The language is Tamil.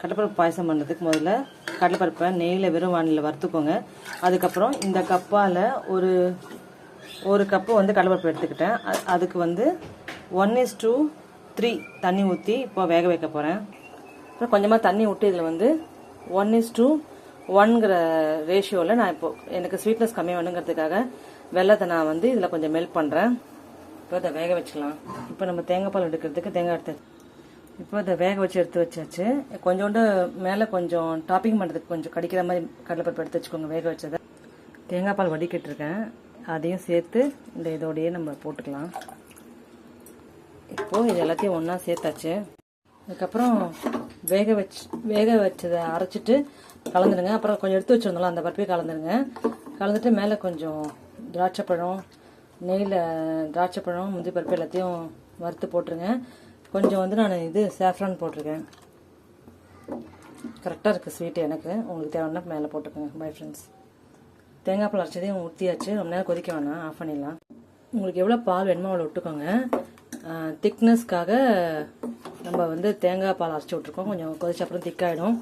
கடலைப்பருப்பு பாயசம் பண்ணுறதுக்கு முதல்ல கடலைப்பருப்பை நெய்யில் வெறும் வானிலையில் வறுத்துக்கோங்க. அதுக்கப்புறம் இந்த கப்பால் ஒரு கப்பு வந்து கடலைப்பருப்பு எடுத்துக்கிட்டேன். அதுக்கு வந்து 1:3 தண்ணி ஊற்றி இப்போ வேக வைக்க போகிறேன். அப்புறம் கொஞ்சமாக தண்ணி விட்டு இதில் வந்து 1:1ங்கிற ரேஷியோவில் நான் இப்போ எனக்கு ஸ்வீட்னஸ் கம்மி வேணுங்கிறதுக்காக வெல்லத்தை நான் வந்து இதில் கொஞ்சம் மெல்ட் பண்ணுறேன். இப்போ இதை வேக வச்சுக்கலாம். இப்போ நம்ம தேங்காய் பால் எடுக்கிறதுக்கு தேங்காய் எடுத்து இப்போ இதை வேக வச்சு எடுத்து வச்சாச்சு. கொஞ்சோண்டு மேலே கொஞ்சம் டாப்பிங் பண்ணுறதுக்கு கொஞ்சம் கடிக்கிற மாதிரி கடலைப்பருப்பு எடுத்து வச்சுக்கோங்க. வேக வச்சதை தேங்காய் பால் வடிக்கிட்டுருக்கேன், அதையும் சேர்த்து இந்த இதோடையே நம்ம போட்டுக்கலாம். இப்போது இது எல்லாத்தையும் ஒன்றா சேர்த்தாச்சு. அதுக்கப்புறம் வேக வச்சதை அரைச்சிட்டு கலந்துடுங்க. அப்புறம் கொஞ்சம் எடுத்து வச்சுருந்தோம்ல அந்த பருப்பையும் கலந்துடுங்க. கலந்துட்டு மேலே கொஞ்சம் திராட்சைப்பழம், நெய்யில் திராட்சைப்பழம், முந்திரி பருப்பு எல்லாத்தையும் வறுத்து போட்டுருங்க. கொஞ்சம் வந்து நான் சாஃப்ரான் போட்டிருக்கேன். கரெக்டாக இருக்குது ஸ்வீட்டு எனக்கு. உங்களுக்கு தேவைன்னா மேலே போட்டுக்கோங்க. Bye friends. தேங்காய் பால் அரைச்சதையும் ஊற்றியாச்சு. ரொம்ப நேரம் கொதிக்க வேணாம், ஆஃப் பண்ணிடலாம். உங்களுக்கு எவ்வளோ பால் வேணுமோ அவ்வளோ விட்டுக்கோங்க. திக்னஸ்க்காக நம்ம வந்து தேங்காய் பால் அரைச்சி விட்ருக்கோம். கொஞ்சம் கொதிச்ச அப்புறம் திக்காயிடும்.